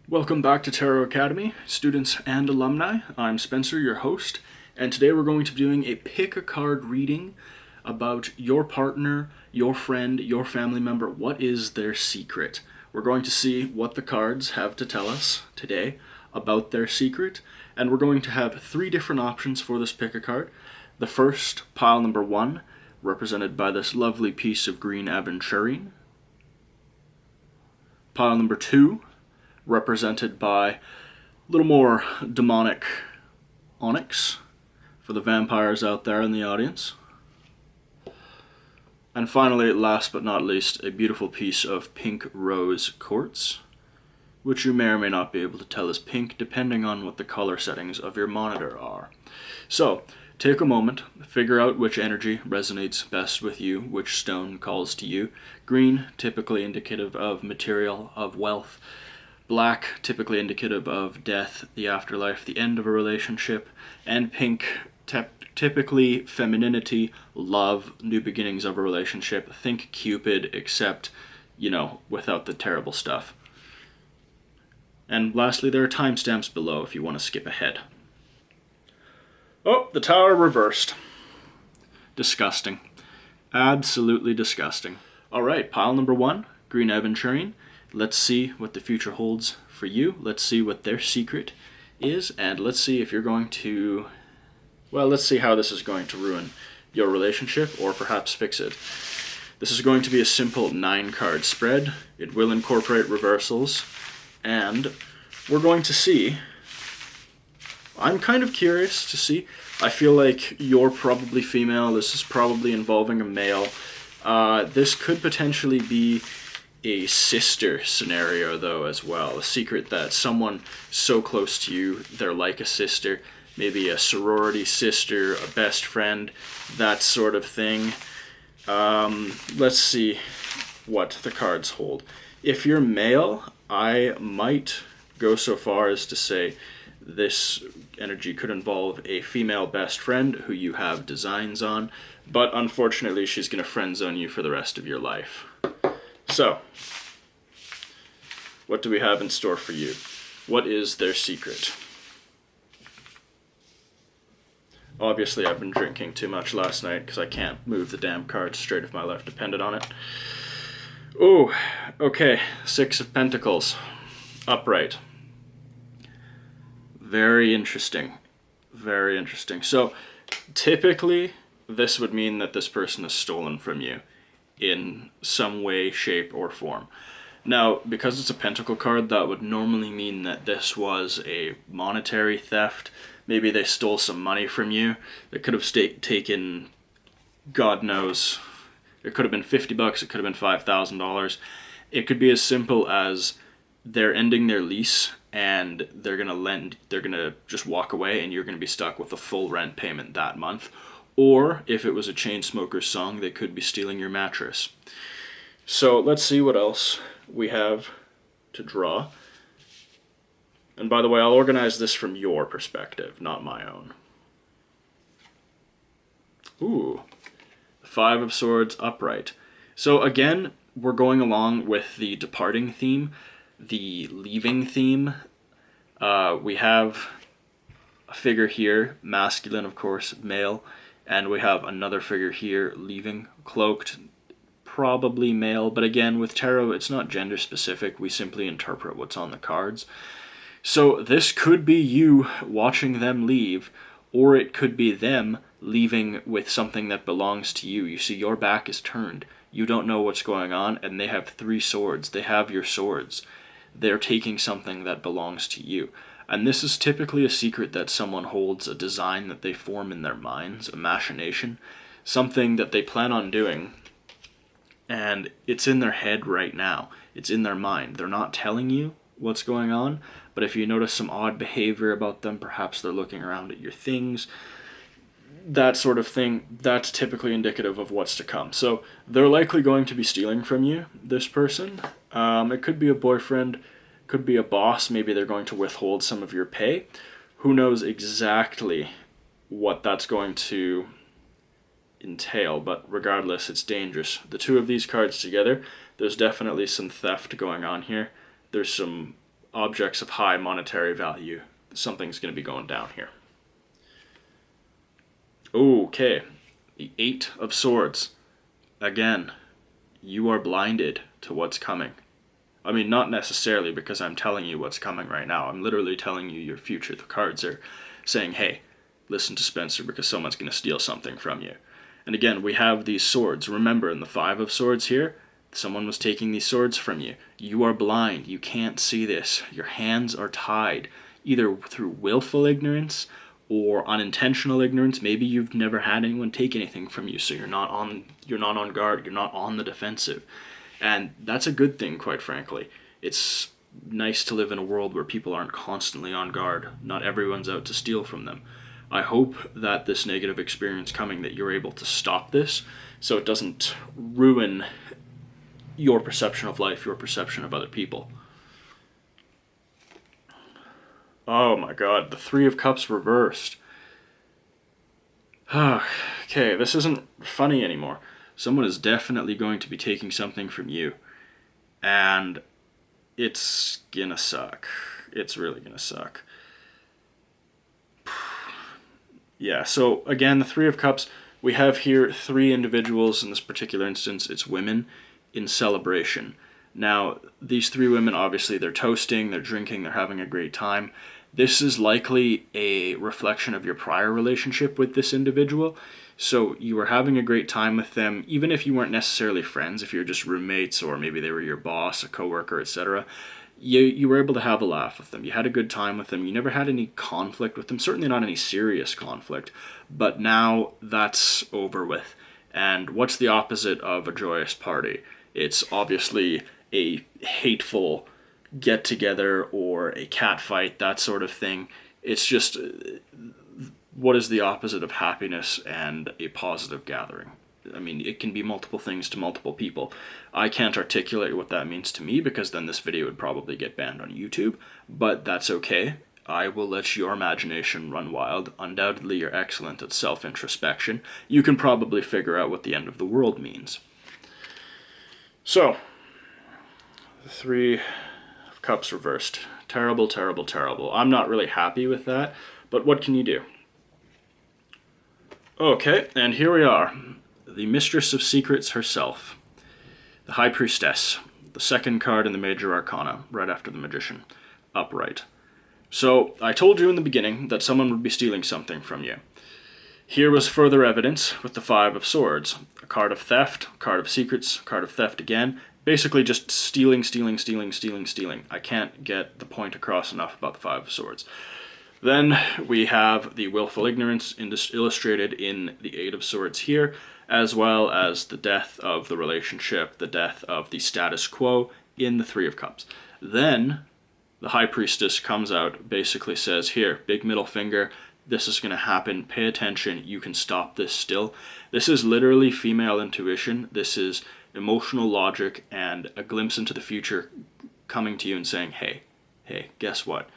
Welcome back to Tarot Academy, students and alumni. I'm Spencer, your host, and today we're going to be doing a pick a card reading about your partner, your friend, your family member. What is their secret? We're going to see what the cards have to tell us today about their secret, and we're going to have three different options for this pick a card. The first, pile number 1, represented by this lovely piece of green aventurine. Pile number 2, represented by a little more demonic onyx for the vampires out there in the audience. And finally, last but not least, a beautiful piece of pink rose quartz, which you may or may not be able to tell is pink depending on what the color settings of your monitor are. So, take a moment, figure out which energy resonates best with you, which stone calls to you. Green, typically indicative of material, of wealth. Black, typically indicative of death, the afterlife, the end of a relationship. And pink, typically femininity, love, new beginnings of a relationship. Think Cupid, except, without the terrible stuff. And lastly, there are timestamps below if you want to skip ahead. Oh, the tower reversed. Disgusting. Absolutely disgusting. Alright, pile number 1, green aventurine. Let's see what the future holds for you. Let's see what their secret is, and let's see if you're going to... Well, let's see how this is going to ruin your relationship, or perhaps fix it. This is going to be a simple 9-card spread. It will incorporate reversals, and we're going to see... I'm kind of curious to see. I feel like you're probably female. This is probably involving a male. This could potentially be a sister scenario, though, as well. A secret that someone so close to you, they're like a sister. Maybe a sorority sister, a best friend, that sort of thing. Let's see what the cards hold. If you're male, I might go so far as to say this energy could involve a female best friend who you have designs on, but unfortunately she's going to friend zone you for the rest of your life. So, what do we have in store for you? What is their secret? Obviously, I've been drinking too much last night because I can't move the damn cards straight if my life depended on it. Ooh, okay, 6 of Pentacles, upright. Very interesting. Very interesting. So, typically, this would mean that this person has stolen from you in some way, shape, or form. Now, because it's a pentacle card, that would normally mean that this was a monetary theft. Maybe they stole some money from you. They could have taken, God knows, it could have been $50, it could have been $5,000. It could be as simple as they're ending their lease and they're gonna just walk away and you're gonna be stuck with a full rent payment that month. Or, if it was a Chainsmokers song, they could be stealing your mattress. So, let's see what else we have to draw. And by the way, I'll organize this from your perspective, not my own. Ooh, 5 of Swords upright. So again, we're going along with the departing theme, the leaving theme. We have a figure here, masculine of course, male, and we have another figure here, leaving, cloaked, probably male, but again, with tarot, it's not gender specific, we simply interpret what's on the cards. So this could be you watching them leave, or it could be them leaving with something that belongs to you. You see, your back is turned. You don't know what's going on, and they have 3 swords. They have your swords. They're taking something that belongs to you. And this is typically a secret that someone holds, a design that they form in their minds, a machination, something that they plan on doing, and it's in their head right now. It's in their mind. They're not telling you what's going on, but if you notice some odd behavior about them, perhaps they're looking around at your things, that sort of thing, that's typically indicative of what's to come. So they're likely going to be stealing from you, this person. It could be a boyfriend, could be a boss, maybe they're going to withhold some of your pay. Who knows exactly what that's going to entail, but regardless, it's dangerous. The 2 of these cards together, there's definitely some theft going on here. There's some objects of high monetary value. Something's going to be going down here. Okay, the 8 of Swords. Again, you are blinded to what's coming. I mean, not necessarily because I'm telling you what's coming right now. I'm literally telling you your future. The cards are saying, hey, listen to Spencer because someone's going to steal something from you. And again, we have these swords. Remember, in the 5 of Swords here, someone was taking these swords from you. You are blind. You can't see this. Your hands are tied, either through willful ignorance or unintentional ignorance. Maybe you've never had anyone take anything from you, so you're not on guard, you're not on the defensive. And that's a good thing, quite frankly. It's nice to live in a world where people aren't constantly on guard. Not everyone's out to steal from them. I hope that this negative experience coming, that you're able to stop this so it doesn't ruin your perception of life, your perception of other people. Oh my god, the 3 of Cups reversed. Okay, this isn't funny anymore. Someone is definitely going to be taking something from you. And it's gonna suck. It's really gonna suck. Yeah, so again, the 3 of Cups, we have here 3 individuals. In this particular instance, it's women in celebration. Now, these 3 women, obviously, they're toasting, they're drinking, they're having a great time. This is likely a reflection of your prior relationship with this individual. So you were having a great time with them, even if you weren't necessarily friends, if you're just roommates or maybe they were your boss, a coworker, etc. You were able to have a laugh with them. You had a good time with them. You never had any conflict with them, certainly not any serious conflict. But now that's over with. And what's the opposite of a joyous party? It's obviously a hateful get-together or a cat fight, that sort of thing. It's just, what is the opposite of happiness and a positive gathering? I mean, it can be multiple things to multiple people. I can't articulate what that means to me because then this video would probably get banned on YouTube, but that's okay. I will let your imagination run wild. Undoubtedly, you're excellent at self-introspection. You can probably figure out what the end of the world means. So, the 3 of Cups reversed. Terrible, terrible, terrible. I'm not really happy with that, but what can you do? Okay, and here we are. The Mistress of Secrets herself. The High Priestess. The 2nd card in the Major Arcana, right after the Magician. Upright. So, I told you in the beginning that someone would be stealing something from you. Here was further evidence with the 5 of Swords. A card of theft, a card of secrets, a card of theft again. Basically just stealing, stealing, stealing, stealing, stealing. I can't get the point across enough about the 5 of Swords. Then we have the willful ignorance illustrated in the 8 of Swords here, as well as the death of the relationship, the death of the status quo in the 3 of Cups. Then the High Priestess comes out, basically says, here, big middle finger, this is going to happen, pay attention, you can stop this still. This is literally female intuition. This is emotional logic and a glimpse into the future coming to you and saying, hey, guess what?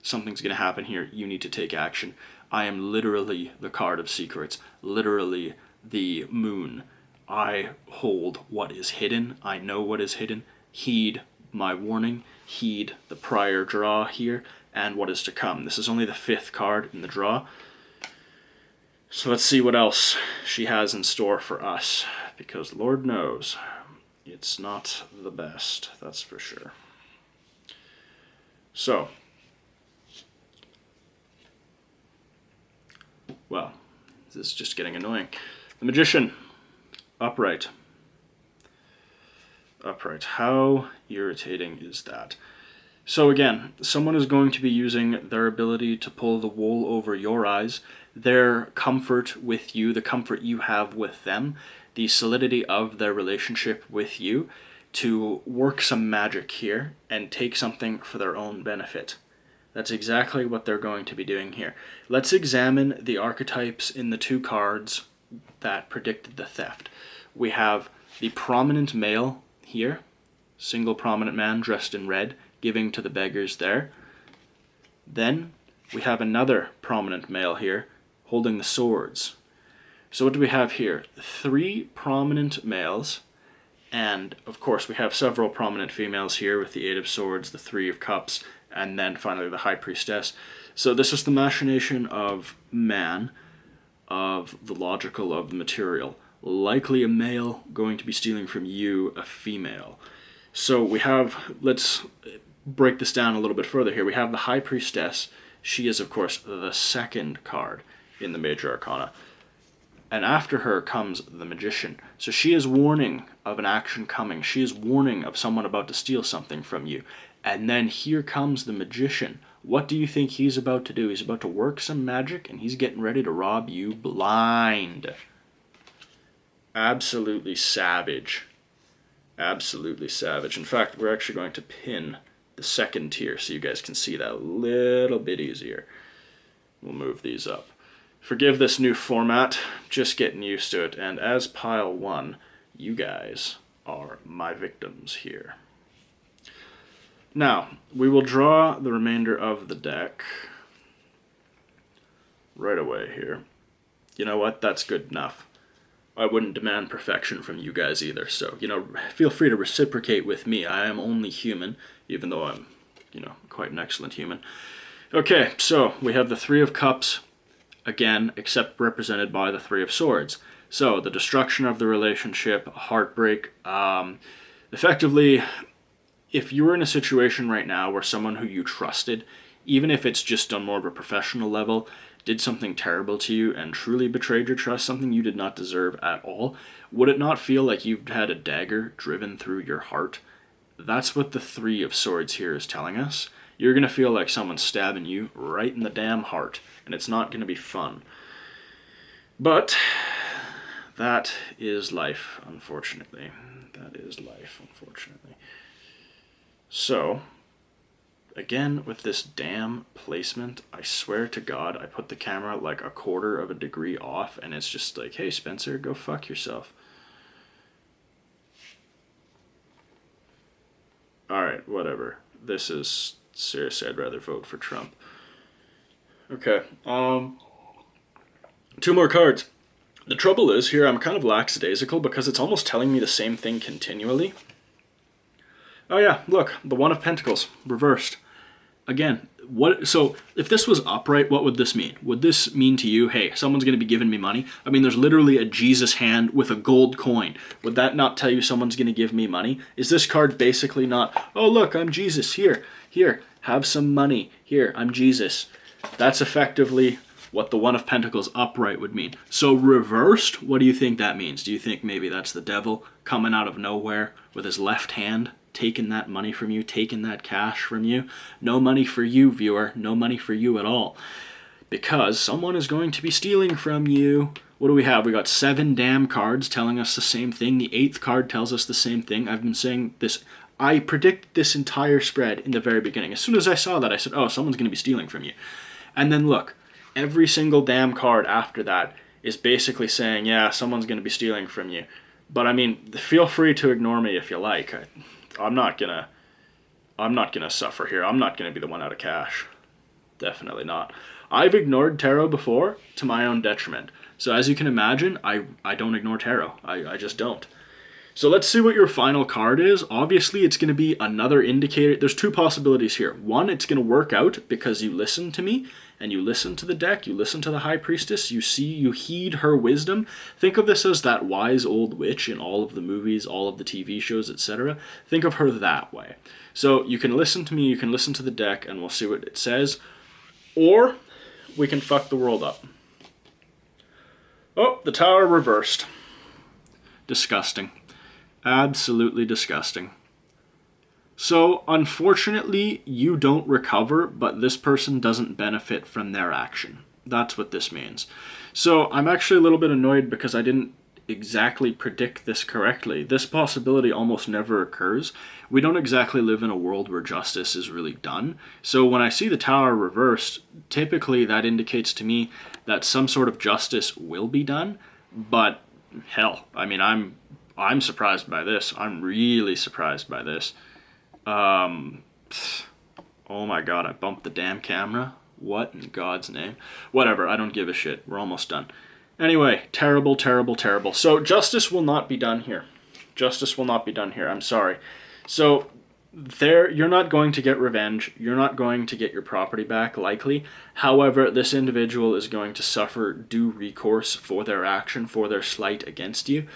Something's going to happen here. You need to take action. I am literally the card of secrets, literally the moon. I hold what is hidden. I know what is hidden. Heed my warning. Heed the prior draw here and what is to come. This is only the 5th card in the draw. So let's see what else she has in store for us, because Lord knows it's not the best, that's for sure. So, well, this is just getting annoying. The Magician, upright. Upright. How irritating is that? So again, someone is going to be using their ability to pull the wool over your eyes, their comfort with you, the comfort you have with them, the solidity of their relationship with you, to work some magic here and take something for their own benefit. That's exactly what they're going to be doing here. Let's examine the archetypes in the 2 cards that predicted the theft. We have the prominent male here, single prominent man dressed in red, giving to the beggars there. Then we have another prominent male here holding the swords. So what do we have here? 3 prominent males And, of course, we have several prominent females here with the Eight of Swords, the Three of Cups, and then finally the High Priestess. So this is the machination of man, of the logical, of the material. Likely a male going to be stealing from you, a female. So we have, let's break this down a little bit further here. We have the High Priestess. She is, of course, the second card in the Major Arcana. And after her comes the Magician. So she is warning of an action coming. She is warning of someone about to steal something from you. And then here comes the Magician. What do you think he's about to do? He's about to work some magic, and he's getting ready to rob you blind. Absolutely savage. Absolutely savage. In fact, we're actually going to pin the second tier so you guys can see that a little bit easier. We'll move these up. Forgive this new format, just getting used to it, and as pile 1, you guys are my victims here. Now, we will draw the remainder of the deck right away here. You know what? That's good enough. I wouldn't demand perfection from you guys either, so, feel free to reciprocate with me. I am only human, even though I'm, quite an excellent human. Okay, so we have the Three of Cups, again, except represented by the Three of Swords. So, the destruction of the relationship, heartbreak, effectively, if you were in a situation right now where someone who you trusted, even if it's just on more of a professional level, did something terrible to you and truly betrayed your trust, something you did not deserve at all, would it not feel like you've had a dagger driven through your heart? That's what the Three of Swords here is telling us. You're going to feel like someone's stabbing you right in the damn heart, and it's not going to be fun. But that is life, unfortunately. That is life, unfortunately. So, again, with this damn placement, I swear to God, I put the camera like a quarter of a degree off, and it's just like, hey, Spencer, go fuck yourself. Alright, whatever. This is, seriously, I'd rather vote for Trump. Okay, 2 more cards. The trouble is, here I'm kind of lackadaisical because it's almost telling me the same thing continually. Oh yeah, look, the One of Pentacles, reversed. Again, so if this was upright, what would this mean? Would this mean to you, hey, someone's going to be giving me money? I mean, there's literally a Jesus hand with a gold coin. Would that not tell you someone's going to give me money? Is this card basically not, oh look, I'm Jesus, here, have some money, here, I'm Jesus. That's effectively what the One of Pentacles upright would mean. So reversed, what do you think that means? Do you think maybe that's the devil coming out of nowhere with his left hand, taking that money from you, taking that cash from you? No money for you, viewer. No money for you at all. Because someone is going to be stealing from you. What do we have? We got 7 damn cards telling us the same thing. The 8th card tells us the same thing. I've been saying this. I predict this entire spread in the very beginning. As soon as I saw that, I said, oh, someone's going to be stealing from you. And then look, every single damn card after that is basically saying, yeah, someone's going to be stealing from you. But I mean, feel free to ignore me if you like. I'm not gonna suffer here. I'm not gonna be the one out of cash. Definitely not. I've ignored tarot before to my own detriment. So as you can imagine, I don't ignore tarot. I just don't. So let's see what your final card is. Obviously, it's going to be another indicator. There's 2 possibilities here. One, it's going to work out because you listen to me and you listen to the deck, you listen to the High Priestess, you heed her wisdom. Think of this as that wise old witch in all of the movies, all of the TV shows, etc. Think of her that way. So you can listen to me, you can listen to the deck, and we'll see what it says. Or we can fuck the world up. Oh, the Tower reversed. Disgusting. Absolutely disgusting. So, unfortunately, you don't recover, but this person doesn't benefit from their action. That's what this means. So, I'm actually a little bit annoyed because I didn't exactly predict this correctly. This possibility almost never occurs. We don't exactly live in a world where justice is really done. So, when I see the Tower reversed, typically that indicates to me that some sort of justice will be done, but hell, I mean, I'm surprised by this. I'm really surprised by this. Oh my god, I bumped the damn camera. What in God's name? Whatever, I don't give a shit. We're almost done. Anyway, terrible, terrible, terrible. So justice will not be done here. Justice will not be done here. I'm sorry. So there, you're not going to get revenge. You're not going to get your property back, likely. However, this individual is going to suffer due recourse for their action, for their slight against you.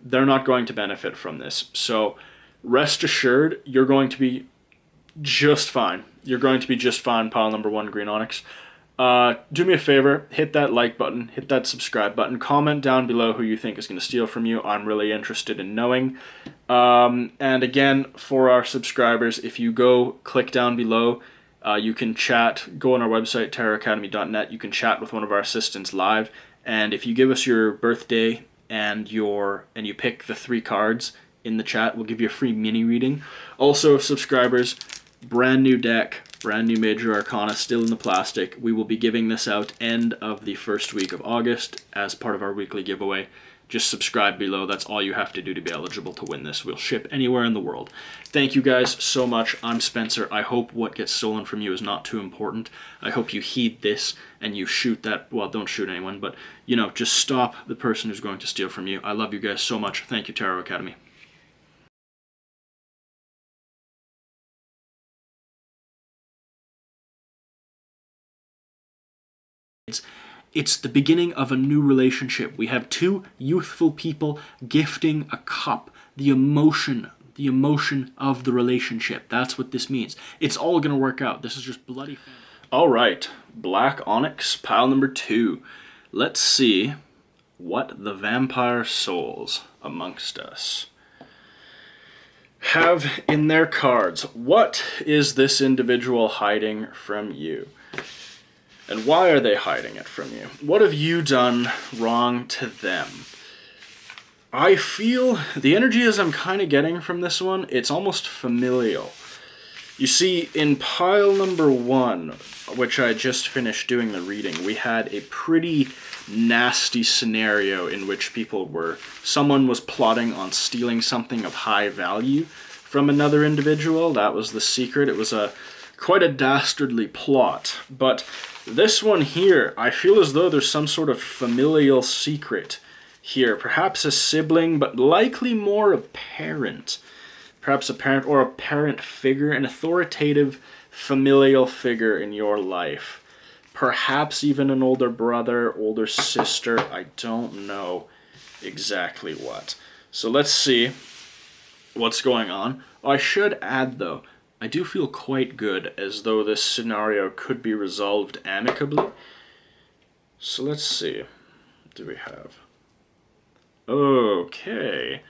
They're not going to benefit from this. So rest assured, you're going to be just fine. You're going to be just fine, pile number 1, Green Onyx. Do me a favor, hit that like button, hit that subscribe button, comment down below who you think is going to steal from you. I'm really interested in knowing. And again, for our subscribers, if you go click down below, you can chat, go on our website, terroracademy.net, you can chat with one of our assistants live, and if you give us your birthday and you pick the 3 cards in the chat, we'll give you a free mini reading. Also, subscribers, brand new deck, brand new Major Arcana, still in the plastic. We will be giving this out end of the first week of August as part of our weekly giveaway. Just subscribe below. That's all you have to do to be eligible to win this. We'll ship anywhere in the world. Thank you guys so much. I'm Spencer. I hope what gets stolen from you is not too important. I hope you heed this and you shoot that, well, don't shoot anyone, but, you know, just stop the person who's going to steal from you. I love you guys so much. Thank you, Tarot Academy. It's the beginning of a new relationship. We have 2 youthful people gifting a cup. The emotion of the relationship. That's what this means. It's all going to work out. This is just bloody fun. All right, Black Onyx, pile number 2. Let's see what the vampire souls amongst us have in their cards. What is this individual hiding from you? And why are they hiding it from you? What have you done wrong to them? I feel the energy as I'm kind of getting from this one, it's almost familial. You see, in pile number 1, which I just finished doing the reading, we had a pretty nasty scenario in which someone was plotting on stealing something of high value from another individual. That was the secret. It was quite a dastardly plot. But this one here, I feel as though there's some sort of familial secret here. Perhaps a sibling, but likely more a parent. Perhaps a parent or a parent figure, an authoritative familial figure in your life. Perhaps even an older brother, older sister. I don't know exactly what. So let's see what's going on. Oh, I should add, though, I do feel quite good, as though this scenario could be resolved amicably. So let's see. What do we have? Okay.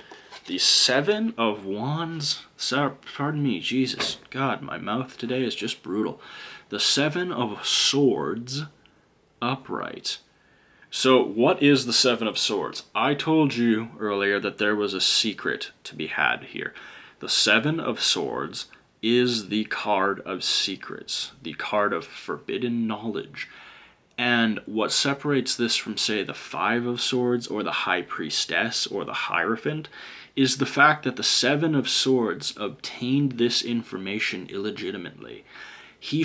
The 7 of Wands. Sorry, pardon me, Jesus. God, my mouth today is just brutal. The 7 of Swords upright. So what is the 7 of Swords? I told you earlier that there was a secret to be had here. The 7 of Swords is the card of secrets, the card of forbidden knowledge. And what separates this from, say, the 5 of Swords or the High Priestess or the Hierophant is the fact that the 7 of Swords obtained this information illegitimately. He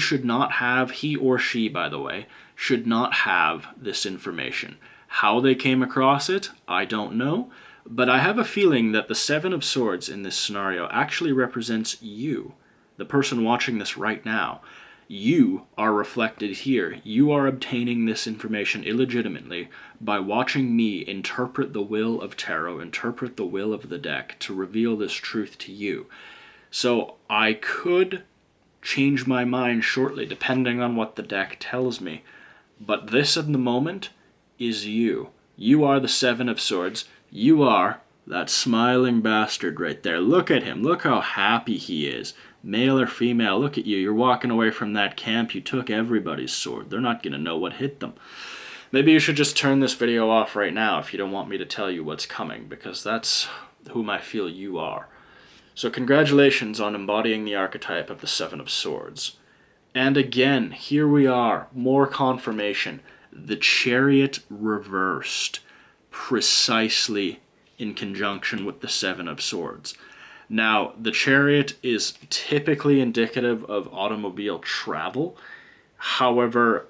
or she, by the way, should not have this information. How they came across it, I don't know, but I have a feeling that the 7 of Swords in this scenario actually represents you, the person watching this right now. You are reflected here. You are obtaining this information illegitimately by watching me interpret the will of tarot, interpret the will of the deck to reveal this truth to you. So I could change my mind shortly depending on what the deck tells me. But this at the moment is you. You are the 7 of Swords. You are that smiling bastard right there. Look at him. Look how happy he is. Male or female, look at you. You're walking away from that camp. You took everybody's sword. They're not going to know what hit them. Maybe you should just turn this video off right now if you don't want me to tell you what's coming, because that's whom I feel you are. So congratulations on embodying the archetype of the 7 of Swords. And again, here we are. More confirmation. The Chariot reversed, precisely in conjunction with the 7 of Swords. Now, the Chariot is typically indicative of automobile travel. However,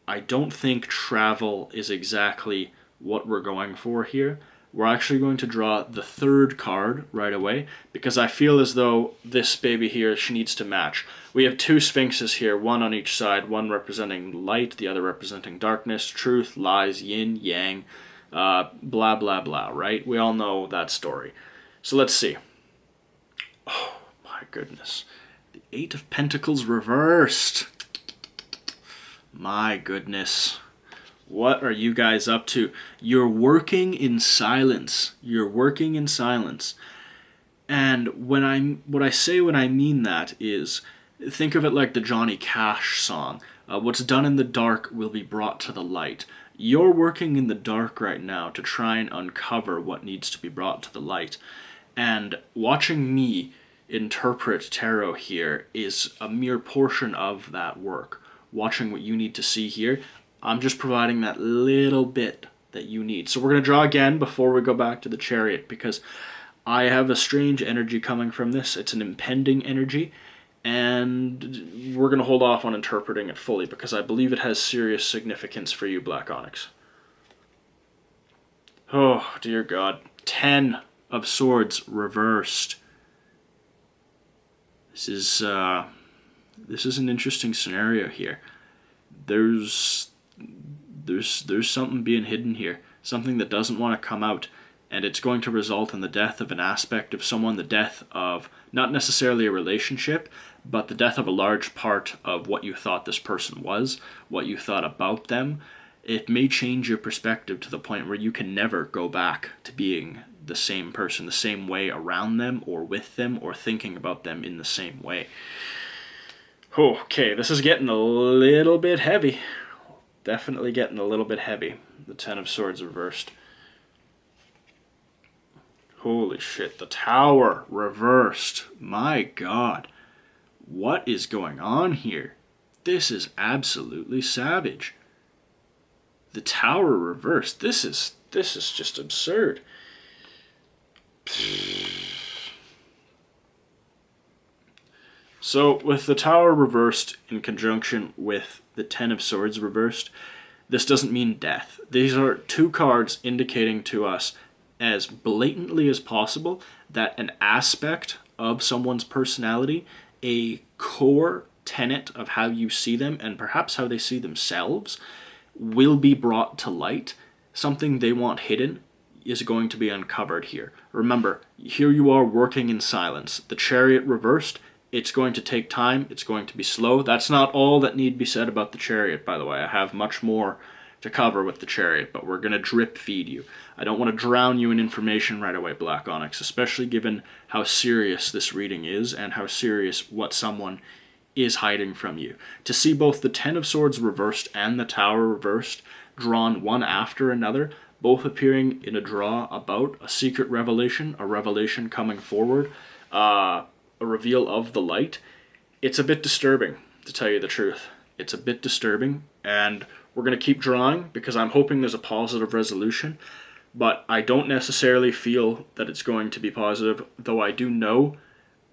I don't think travel is exactly what we're going for here. we're actually going to draw the third card right away, because I feel as though this baby here, she needs to match. We have two sphinxes here, one on each side, one representing light, the other representing darkness, truth, lies, yin, yang, blah, blah, blah, right? We all know that story. So let's see. Oh, my goodness. The Eight of Pentacles reversed. My goodness. What are you guys up to? You're working in silence. You're working in silence. And what I say when I mean that is, think of it like the Johnny Cash song. What's done in the dark will be brought to the light. You're working in the dark right now to try and uncover what needs to be brought to the light. And watching me interpret tarot here is a mere portion of that work. Watching what you need to see here, I'm just providing that little bit that you need. So we're going to draw again before we go back to the Chariot, because I have a strange energy coming from this. It's an impending energy, and we're going to hold off on interpreting it fully because I believe it has serious significance for you, Black Onyx. Oh, dear God. 10 of Swords reversed. This is an interesting scenario here. There's something being hidden here, something that doesn't want to come out, and it's going to result in the death of an aspect of someone, the death of not necessarily a relationship, but the death of a large part of what you thought this person was, what you thought about them. It may change your perspective to the point where you can never go back to being the same person, the same way around them or with them or thinking about them in the same way. Okay, this is getting a little bit heavy. Definitely getting a little bit heavy. The Ten of Swords reversed. Holy shit, the Tower reversed. My God. What is going on here? This is absolutely savage. The Tower reversed. This is just absurd. So, with the Tower reversed in conjunction with the Ten of Swords reversed, this doesn't mean death. These are two cards indicating to us as blatantly as possible that an aspect of someone's personality, a core tenet of how you see them and perhaps how they see themselves, will be brought to light. Something they want hidden is going to be uncovered here. Remember, here you are working in silence. The Chariot reversed. It's going to take time. It's going to be slow. That's not all that need be said about the Chariot, by the way. I have much more to cover with the Chariot, but we're going to drip feed you. I don't want to drown you in information right away, Black Onyx, especially given how serious this reading is and how serious what someone is hiding from you. To see both the Ten of Swords reversed and the Tower reversed, drawn one after another, both appearing in a draw about a secret revelation, a revelation coming forward, a reveal of the light, it's a bit disturbing, to tell you the truth. It's a bit disturbing, and we're going to keep drawing because I'm hoping there's a positive resolution, but I don't necessarily feel that it's going to be positive, though I do know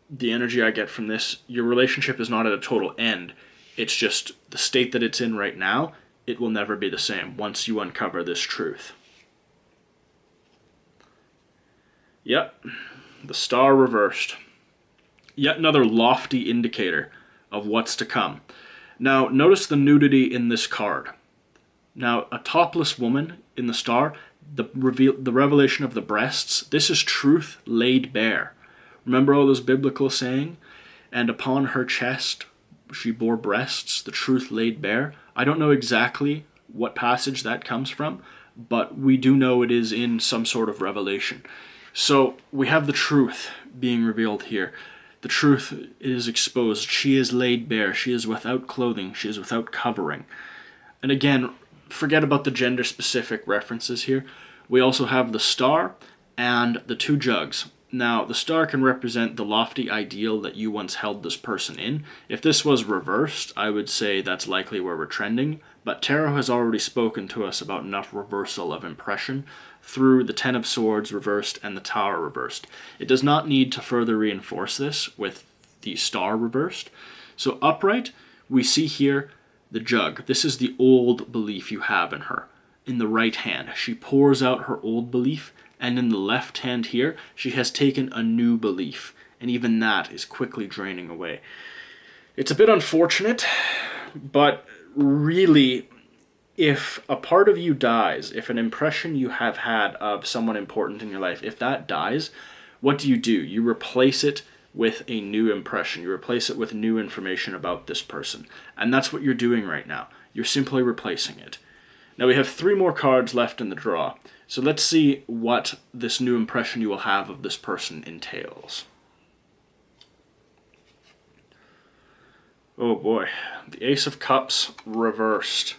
the energy I get from this. Your relationship is not at a total end. It's just the state that it's in right now. It will never be the same once you uncover this truth. Yep, the Star reversed. Yet another lofty indicator of what's to come. Now, notice the nudity in this card. Now, a topless woman in the Star, the revelation of the breasts, this is truth laid bare. Remember all those biblical saying? And upon her chest she bore breasts, the truth laid bare. I don't know exactly what passage that comes from, but we do know it is in some sort of revelation. So we have the truth being revealed here. The truth is exposed. She is laid bare. She is without clothing. She is without covering. And again, forget about the gender-specific references here. We also have the Star and the two jugs. Now, the Star can represent the lofty ideal that you once held this person in. If this was reversed, I would say that's likely where we're trending. But tarot has already spoken to us about enough reversal of impression through the Ten of Swords reversed and the Tower reversed. It does not need to further reinforce this with the Star reversed. So upright, we see here the jug. This is the old belief you have in her. In the right hand, she pours out her old belief, And in the left hand here, she has taken a new belief. And even that is quickly draining away. It's a bit unfortunate, but really, if a part of you dies, if an impression you have had of someone important in your life, if that dies, what do? You replace it with a new impression. You replace it with new information about this person. And that's what you're doing right now. You're simply replacing it. Now we have 3 more cards left in the draw. So let's see what this new impression you will have of this person entails. Oh boy. The Ace of Cups reversed.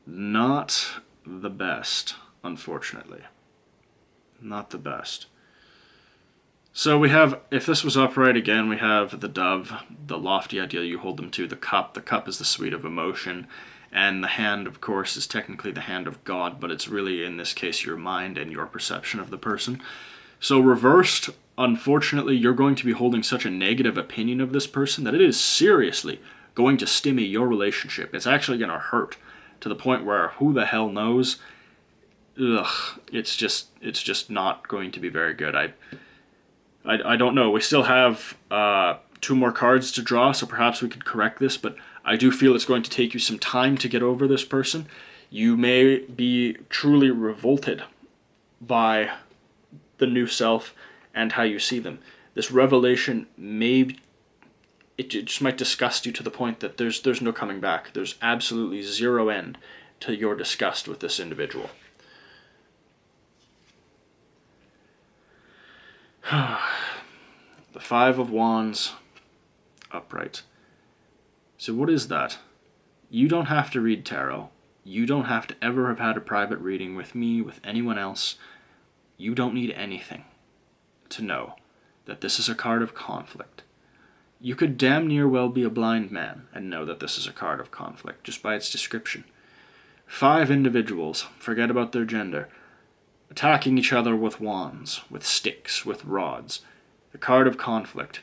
Not the best, unfortunately. Not the best. So we have, if this was upright again, we have the dove, the lofty ideal you hold them to, the cup. The cup is the suite of emotion, and the hand, of course, is technically the hand of God, but it's really, in this case, your mind and your perception of the person. So reversed, unfortunately, you're going to be holding such a negative opinion of this person that it is seriously going to stymie your relationship. It's actually going to hurt to the point where who the hell knows? It's just not going to be very good. I don't know. We still have 2 more cards to draw, so perhaps we could correct this, but I do feel it's going to take you some time to get over this person. You may be truly revolted by the new self and how you see them. This revelation it just might disgust you to the point that there's no coming back. There's absolutely zero end to your disgust with this individual. The 5 of Wands, upright. So what is that? You don't have to read tarot. You don't have to ever have had a private reading with me, with anyone else. You don't need anything to know that this is a card of conflict. You could damn near well be a blind man and know that this is a card of conflict, just by its description. 5 individuals, forget about their gender, attacking each other with wands, with sticks, with rods. The card of conflict.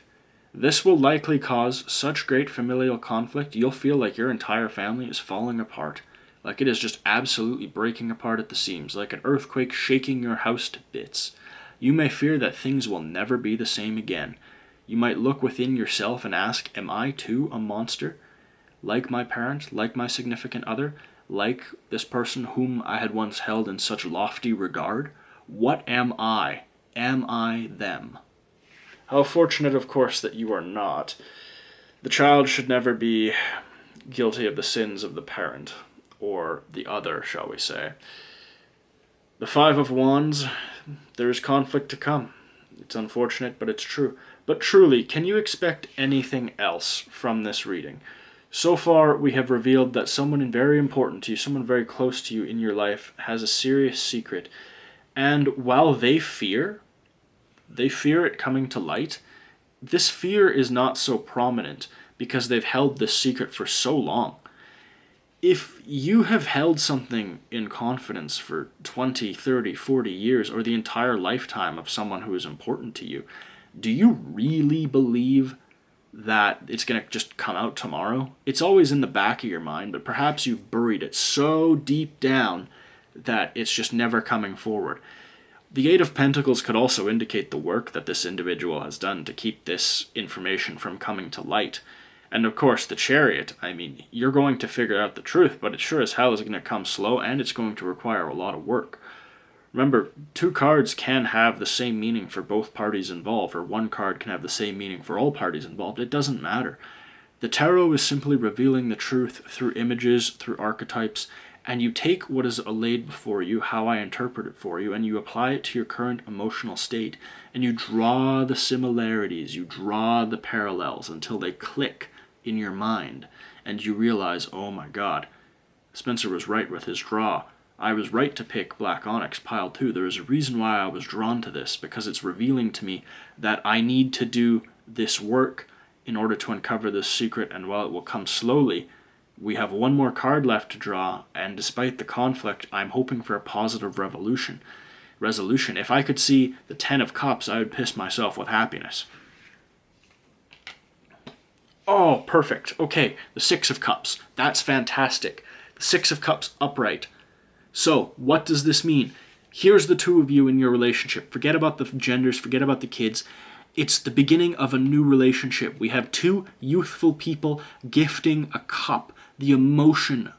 This will likely cause such great familial conflict, you'll feel like your entire family is falling apart. Like it is just absolutely breaking apart at the seams, like an earthquake shaking your house to bits. You may fear that things will never be the same again. You might look within yourself and ask, am I too a monster? Like my parent, like my significant other, like this person whom I had once held in such lofty regard? What am I? Am I them? How fortunate, of course, that you are not. The child should never be guilty of the sins of the parent, or the other, shall we say. The 5 of Wands, there is conflict to come. It's unfortunate, but it's true. But truly, can you expect anything else from this reading? So far, we have revealed that someone very important to you, someone very close to you in your life, has a serious secret. And while they fear it coming to light, this fear is not so prominent because they've held this secret for so long. If you have held something in confidence for 20, 30, 40 years, or the entire lifetime of someone who is important to you, do you really believe that it's going to just come out tomorrow? It's always in the back of your mind, but perhaps you've buried it so deep down that it's just never coming forward. The 8 of Pentacles could also indicate the work that this individual has done to keep this information from coming to light. And of course, the Chariot, I mean, you're going to figure out the truth, but it sure as hell is going to come slow, and it's going to require a lot of work. Remember, 2 cards can have the same meaning for both parties involved, or 1 card can have the same meaning for all parties involved. It doesn't matter. The tarot is simply revealing the truth through images, through archetypes, and you take what is laid before you, how I interpret it for you, and you apply it to your current emotional state, and you draw the similarities, you draw the parallels until they click in your mind, and you realize, oh my God, Spencer was right with his draw. I was right to pick Black Onyx Pile 2. There is a reason why I was drawn to this, because it's revealing to me that I need to do this work in order to uncover this secret, and while it will come slowly, we have 1 more card left to draw, and despite the conflict, I'm hoping for a positive resolution. If I could see the 10 of Cups, I would piss myself with happiness. Oh, perfect. Okay, the 6 of Cups. That's fantastic. The 6 of Cups upright. So, what does this mean? Here's the two of you in your relationship. Forget about the genders, forget about the kids. It's the beginning of a new relationship. We have two youthful people gifting a cup. The emotion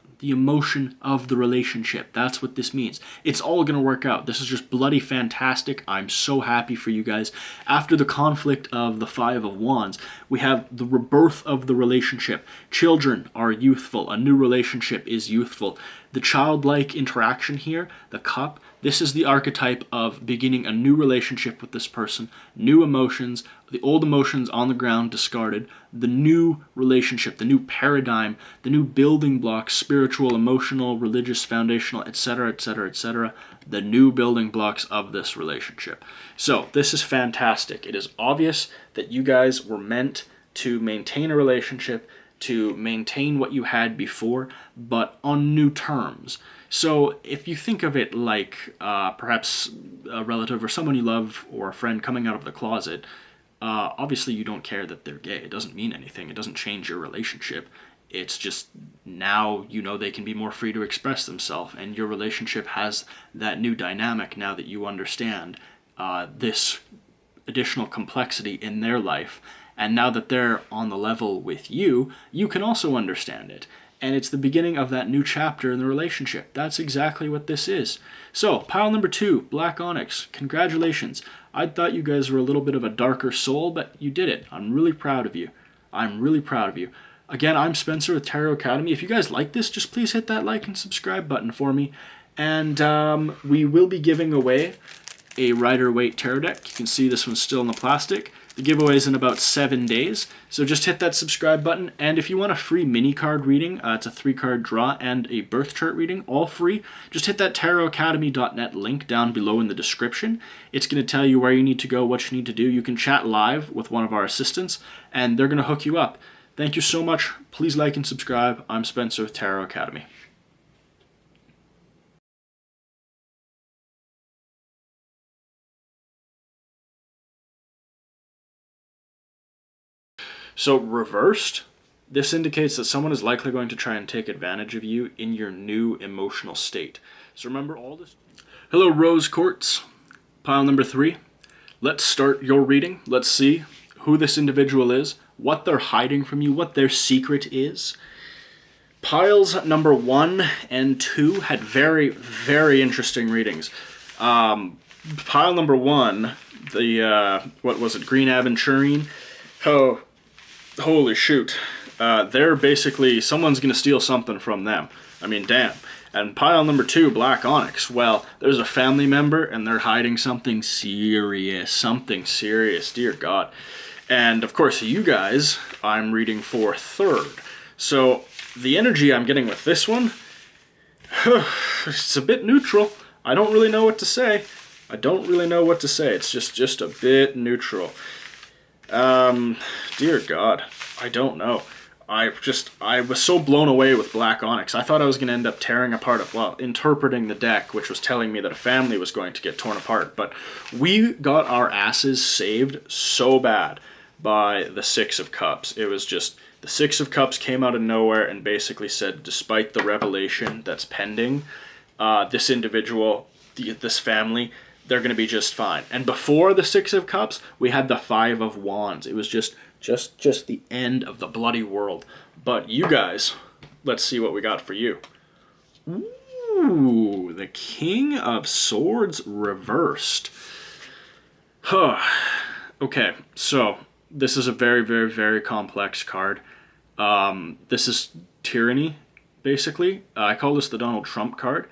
of the relationship. That's what this means. It's all going to work out. This is just bloody fantastic. I'm so happy for you guys. After the conflict of the Five of Wands, we have the rebirth of the relationship. Children are youthful. A new relationship is youthful. The childlike interaction here, the cup, this is the archetype of beginning a new relationship with this person, new emotions, the old emotions on the ground discarded, the new relationship, the new paradigm, the new building blocks, spiritual, emotional, religious, foundational, etc., etc., etc., the new building blocks of this relationship. So this is fantastic. It is obvious that you guys were meant to maintain a relationship, to maintain what you had before, but on new terms. So if you think of it like perhaps a relative or someone you love or a friend coming out of the closet, obviously you don't care that they're gay. It doesn't mean anything. It doesn't change your relationship. It's just now you know they can be more free to express themselves, and your relationship has that new dynamic now that you understand this additional complexity in their life. And now that they're on the level with you, you can also understand it. And it's the beginning of that new chapter in the relationship. That's exactly what this is. So, pile number 2, Black Onyx. Congratulations. I thought you guys were a little bit of a darker soul, but you did it. I'm really proud of you. I'm really proud of you. Again, I'm Spencer with Tarot Academy. If you guys like this, just please hit that like and subscribe button for me. And we will be giving away a Rider-Waite tarot deck. You can see this one's still in the plastic. The giveaway is in about 7 days, so just hit that subscribe button. And if you want a free mini card reading, it's a 3-card draw and a birth chart reading, all free. Just hit that tarotacademy.net link down below in the description. It's going to tell you where you need to go, what you need to do. You can chat live with one of our assistants, and they're going to hook you up. Thank you so much. Please like and subscribe. I'm Spencer with Tarot Academy. So reversed, this indicates that someone is likely going to try and take advantage of you in your new emotional state. So remember all this. Hello, Rose Quartz. Pile number 3. Let's start your reading. Let's see who this individual is, what they're hiding from you, what their secret is. Piles number 1 and 2 had very, very interesting readings. Pile number 1, the, what was it, Green Aventurine? Oh, holy shoot. They're basically, someone's going to steal something from them. I mean, damn. And pile number 2, Black Onyx. Well, there's a family member and they're hiding something serious, dear God. And of course, you guys, I'm reading for 3rd. So the energy I'm getting with this one, it's a bit neutral. I don't really know what to say. It's just a bit neutral. Dear God, I don't know. I was so blown away with Black Onyx. I thought I was going to end up tearing apart, interpreting the deck, which was telling me that a family was going to get torn apart. But we got our asses saved so bad by the 6 of Cups. It was just, the 6 of Cups came out of nowhere and basically said, despite the revelation that's pending, this individual, this family, they're going to be just fine. And before the 6 of Cups, we had the 5 of Wands. It was just the end of the bloody world. But you guys, let's see what we got for you. Ooh, the King of Swords reversed. Okay, so this is a very, very, very complex card. This is tyranny, basically. I call this the Donald Trump card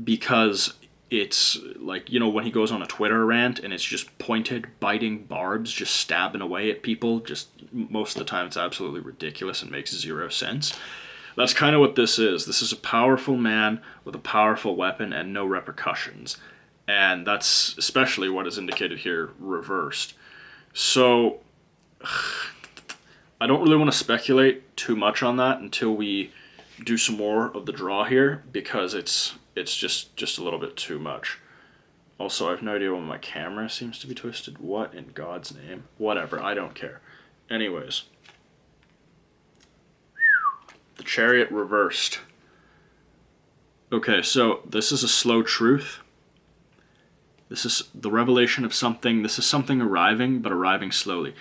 because it's like, you know, when he goes on a Twitter rant and it's just pointed, biting barbs, just stabbing away at people. Just most of the time it's absolutely ridiculous and makes 0 sense. That's kind of what this is. This is a powerful man with a powerful weapon and no repercussions. And that's especially what is indicated here, reversed. So I don't really want to speculate too much on that until we do some more of the draw here, because it's just a little bit too much. Also, I have no idea why my camera seems to be twisted. What in God's name? Whatever, I don't care. Anyways. The Chariot reversed. Okay, so this is a slow truth. This is the revelation of something. This is something arriving, but arriving slowly.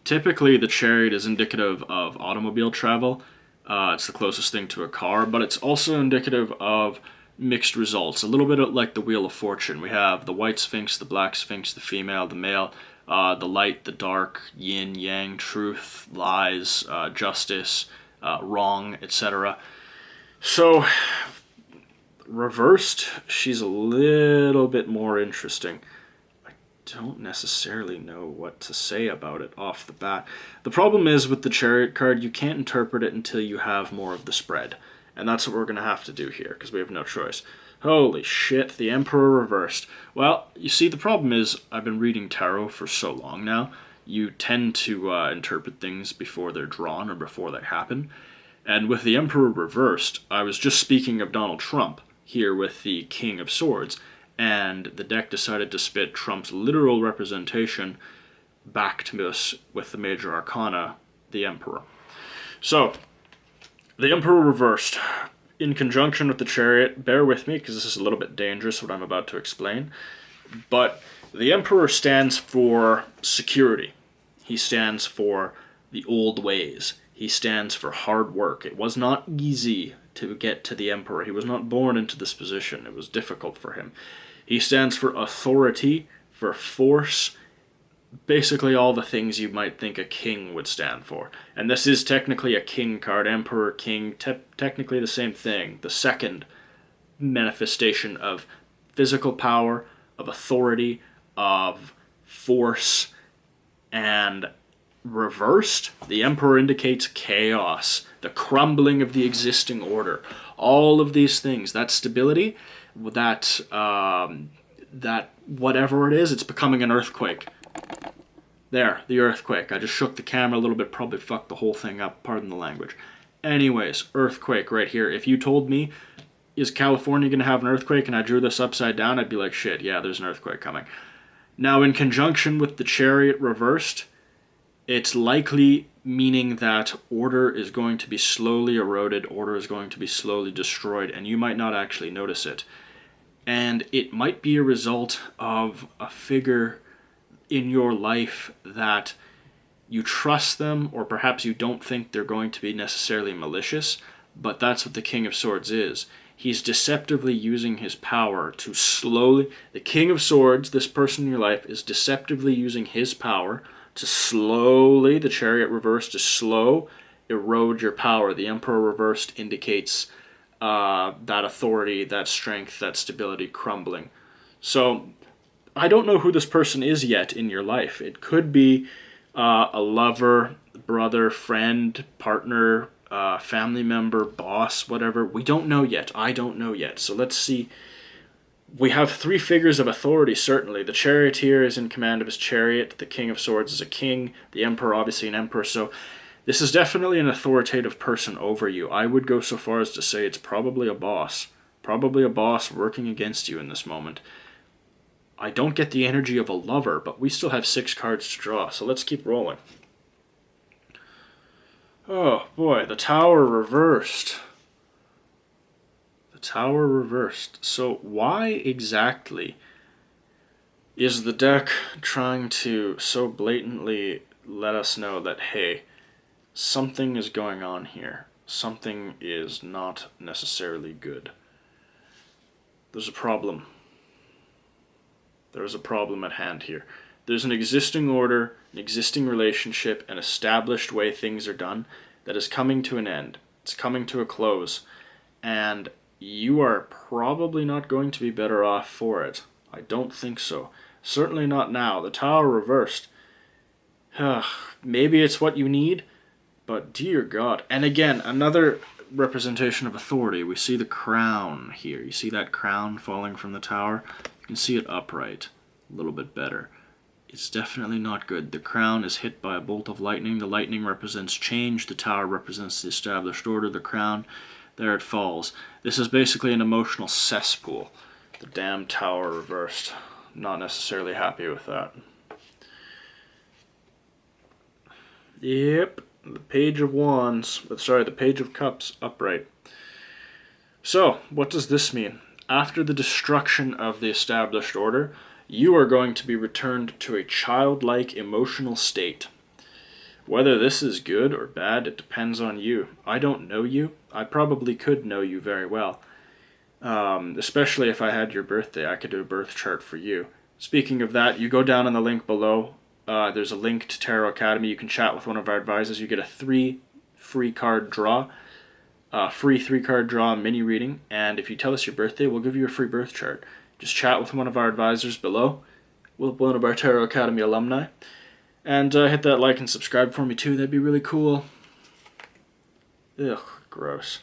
Typically, the chariot is indicative of automobile travel. It's the closest thing to a car, but it's also indicative of mixed results. A little bit like the Wheel of Fortune. We have the white sphinx, the black sphinx, the female, the male, the light, the dark, yin, yang, truth, lies, justice, wrong, etc. So, reversed, she's a little bit more interesting. I don't necessarily know what to say about it off the bat. The problem is with the Chariot card, you can't interpret it until you have more of the spread. And that's what we're going to have to do here, because we have no choice. Holy shit, the Emperor reversed. Well, you see, the problem is, I've been reading tarot for so long now, you tend to interpret things before they're drawn or before they happen. And with the Emperor reversed, I was just speaking of Donald Trump here with the King of Swords, and the deck decided to spit Trump's literal representation back to us with the Major Arcana, the Emperor. So, the Emperor reversed, in conjunction with the Chariot. Bear with me, because this is a little bit dangerous, what I'm about to explain. But the Emperor stands for security. He stands for the old ways. He stands for hard work. It was not easy to get to the Emperor. He was not born into this position. It was difficult for him. He stands for authority, for force, basically all the things you might think a king would stand for. And this is technically a king card. Emperor, king, technically the same thing. The second manifestation of physical power, of authority, of force, and reversed, the Emperor indicates chaos, the crumbling of the existing order. All of these things, that stability, that whatever it is, it's becoming an earthquake. There, the earthquake. I just shook the camera a little bit, probably fucked the whole thing up, pardon the language. Anyways, earthquake right here. If you told me, is California going to have an earthquake, and I drew this upside down, I'd be like, shit, yeah, there's an earthquake coming. Now, in conjunction with the Chariot reversed, it's likely meaning that order is going to be slowly eroded, order is going to be slowly destroyed, and you might not actually notice it. And it might be a result of a figure in your life that you trust them, or perhaps you don't think they're going to be necessarily malicious, but that's what the King of Swords is. He's deceptively using his power to slowly... The King of Swords, this person in your life, is deceptively using his power to slowly, the Chariot reversed is slow, erode your power. The Emperor reversed indicates that authority, that strength, that stability crumbling. So, I don't know who this person is yet in your life. It could be a lover, brother, friend, partner, family member, boss, whatever. We don't know yet. I don't know yet. So let's see. We have three figures of authority, certainly. The Charioteer is in command of his chariot. The King of Swords is a king. The Emperor, obviously an emperor. So this is definitely an authoritative person over you. I would go so far as to say it's probably a boss. Probably a boss working against you in this moment. I don't get the energy of a lover, but we still have 6 cards to draw, so let's keep rolling. Oh boy, the Tower reversed. The Tower reversed. So why exactly is the deck trying to so blatantly let us know that, hey, something is going on here. Something is not necessarily good. There's a problem. There is a problem at hand here. There's an existing order, an existing relationship, an established way things are done that is coming to an end. It's coming to a close. And you are probably not going to be better off for it. I don't think so. Certainly not now. The Tower reversed. Maybe it's what you need, but dear God. And again, another representation of authority. We see the crown here. You see that crown falling from the tower? You can see it upright a little bit better. It's definitely not good. The crown is hit by a bolt of lightning. The lightning represents change. The tower represents the established order. The crown, there it falls. This is basically an emotional cesspool. The damn Tower reversed. Not necessarily happy with that. Yep. The Page of Wands, the Page of Cups upright. So, what does this mean? After the destruction of the established order, You are going to be returned to a childlike emotional state. Whether this is good or bad, it depends on you. I don't know you. I probably could know you very well. Especially if I had your birthday, I could do a birth chart for you. Speaking of that, you go down on the link below. There's a link to Tarot Academy. You can chat with one of our advisors. You get a free card draw mini reading, and if you tell us your birthday, we'll give you a free birth chart. Just chat with one of our advisors below, one of our Tarot Academy alumni, and hit that like and subscribe for me too. That'd be really cool. Ugh, gross.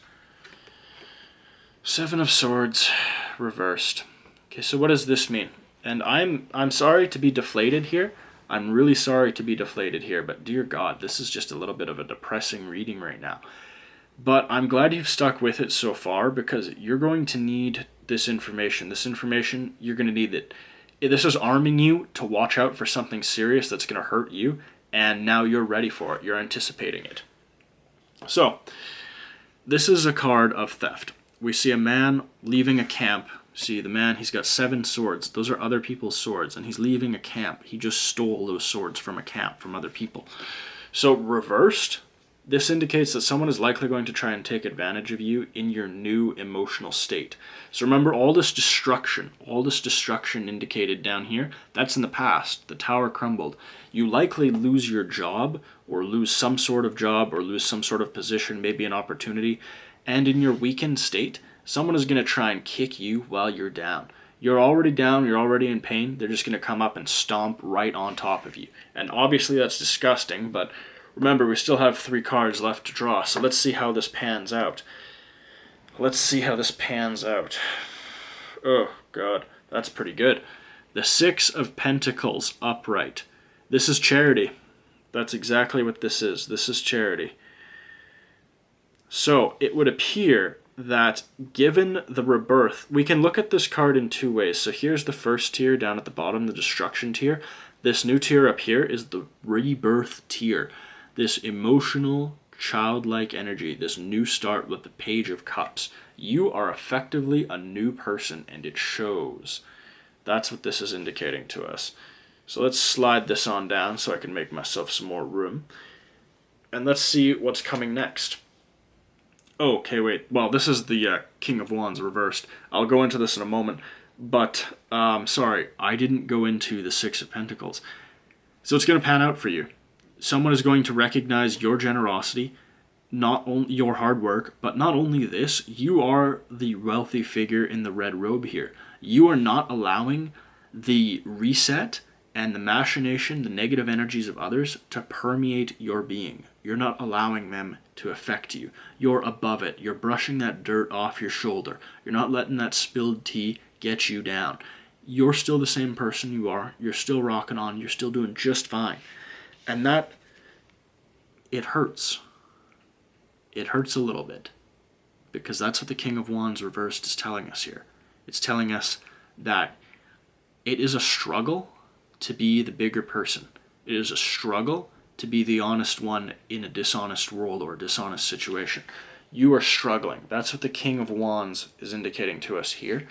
Seven of Swords, reversed. Okay, so what does this mean? And I'm sorry to be deflated here. I'm really sorry to be deflated here, but dear God, this is just a little bit of a depressing reading right now. But I'm glad you've stuck with it so far, because you're going to need this information. This information, you're going to need it. This is arming you to watch out for something serious that's going to hurt you, and now you're ready for it. You're anticipating it. So, this is a card of theft. We see a man leaving a camp. See, the man, he's got 7 swords. Those are other people's swords, and he's leaving a camp. He just stole those swords from a camp, from other people. So, reversed, this indicates that someone is likely going to try and take advantage of you in your new emotional state. So remember, all this destruction indicated down here, that's in the past. The tower crumbled. You likely lose your job, or lose some sort of job, or lose some sort of position, maybe an opportunity. And in your weakened state, someone is going to try and kick you while you're down. You're already down, you're already in pain. They're just going to come up and stomp right on top of you. And obviously that's disgusting, but remember, we still have 3 cards left to draw, so let's see how this pans out. Oh, God, that's pretty good. The 6 of Pentacles upright. This is charity. That's exactly what this is. This is charity. So, it would appear that given the rebirth, we can look at this card in 2 ways. So here's the first tier down at the bottom, the destruction tier. This new tier up here is the rebirth tier. This emotional, childlike energy, this new start with the Page of Cups. You are effectively a new person, and it shows. That's what this is indicating to us. So let's slide this on down so I can make myself some more room. And let's see what's coming next. Oh, okay, wait. Well, this is the King of Wands reversed. I'll go into this in a moment. But, sorry, I didn't go into the 6 of Pentacles. So it's going to pan out for you. Someone is going to recognize your generosity, not only your hard work, but not only this, you are the wealthy figure in the red robe here. You are not allowing the reset and the machination, the negative energies of others to permeate your being. You're not allowing them to affect you. You're above it. You're brushing that dirt off your shoulder. You're not letting that spilled tea get you down. You're still the same person you are. You're still rocking on. You're still doing just fine. And that, it hurts. It hurts a little bit. Because that's what the King of Wands reversed is telling us here. It's telling us that it is a struggle to be the bigger person. It is a struggle to be the honest one in a dishonest world or a dishonest situation. You are struggling. That's what the King of Wands is indicating to us here.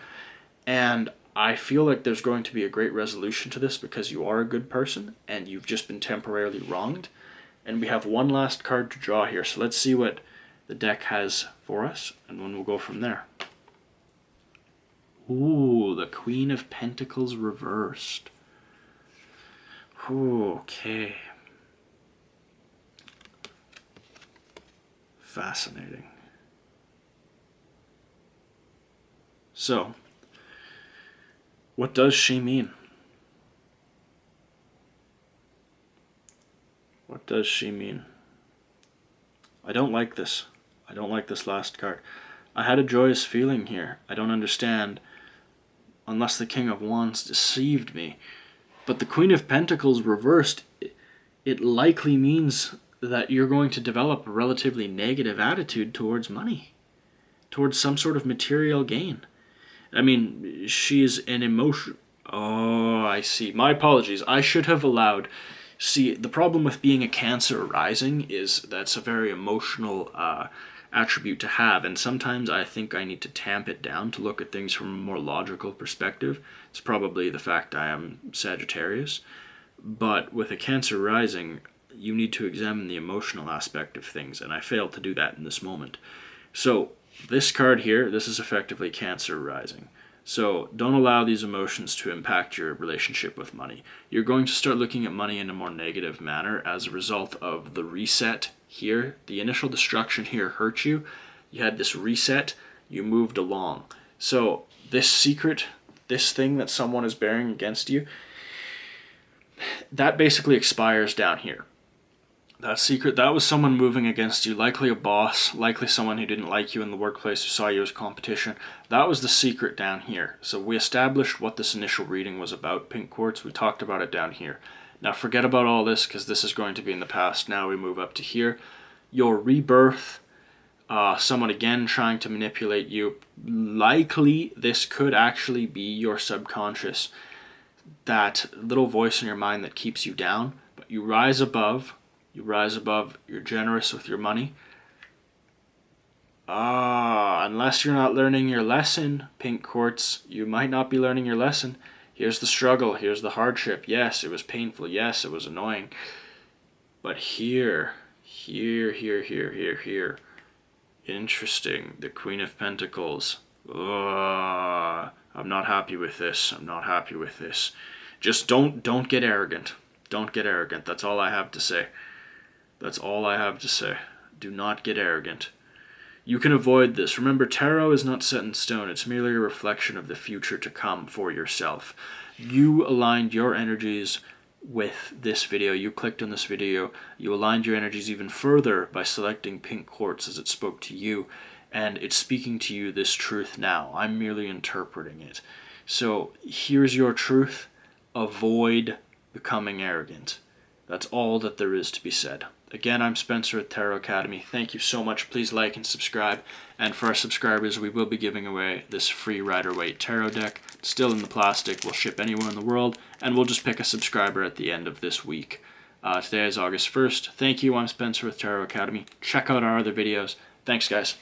And I feel like there's going to be a great resolution to this because you are a good person and you've just been temporarily wronged. And we have one last card to draw here. So let's see what the deck has for us and then we'll go from there. Ooh, the Queen of Pentacles reversed. Ooh, okay. Fascinating. So, what does she mean? What does she mean? I don't like this. I don't like this last card. I had a joyous feeling here. I don't understand, unless the King of Wands deceived me. But the Queen of Pentacles reversed, it likely means that you're going to develop a relatively negative attitude towards money, towards some sort of material gain. I mean, she's an emotion. Oh, I see. My apologies. I should have allowed. See, the problem with being a Cancer rising is that's a very emotional attribute to have, and sometimes I think I need to tamp it down to look at things from a more logical perspective. It's probably the fact I am Sagittarius, but with a Cancer rising, you need to examine the emotional aspect of things, and I failed to do that in this moment. So this card here, this is effectively Cancer rising. So don't allow these emotions to impact your relationship with money. You're going to start looking at money in a more negative manner as a result of the reset here. The initial destruction here hurt you. You had this reset. You moved along. So this secret, this thing that someone is bearing against you, that basically expires down here. That secret, that was someone moving against you, likely a boss, likely someone who didn't like you in the workplace, who saw you as competition. That was the secret down here. So we established what this initial reading was about, Pink Quartz. We talked about it down here. Now forget about all this, because this is going to be in the past. Now we move up to here. Your rebirth, someone again trying to manipulate you. Likely this could actually be your subconscious, that little voice in your mind that keeps you down. But you rise above. You rise above, you're generous with your money. Unless you're not learning your lesson, Pink Quartz, you might not be learning your lesson. Here's the struggle, here's the hardship. Yes, it was painful. Yes, it was annoying. But here. Interesting. The Queen of Pentacles. I'm not happy with this. I'm not happy with this. Just don't get arrogant. Don't get arrogant. That's all I have to say. That's all I have to say. Do not get arrogant. You can avoid this. Remember, tarot is not set in stone. It's merely a reflection of the future to come for yourself. You aligned your energies with this video. You clicked on this video. You aligned your energies even further by selecting Pink Quartz as it spoke to you. And it's speaking to you this truth now. I'm merely interpreting it. So here's your truth. Avoid becoming arrogant. That's all that there is to be said. Again, I'm Spencer at Tarot Academy. Thank you so much. Please like and subscribe. And for our subscribers, we will be giving away this free Rider-Waite tarot deck. It's still in the plastic. We'll ship anywhere in the world. And we'll just pick a subscriber at the end of this week. Today is August 1st. Thank you. I'm Spencer with Tarot Academy. Check out our other videos. Thanks, guys.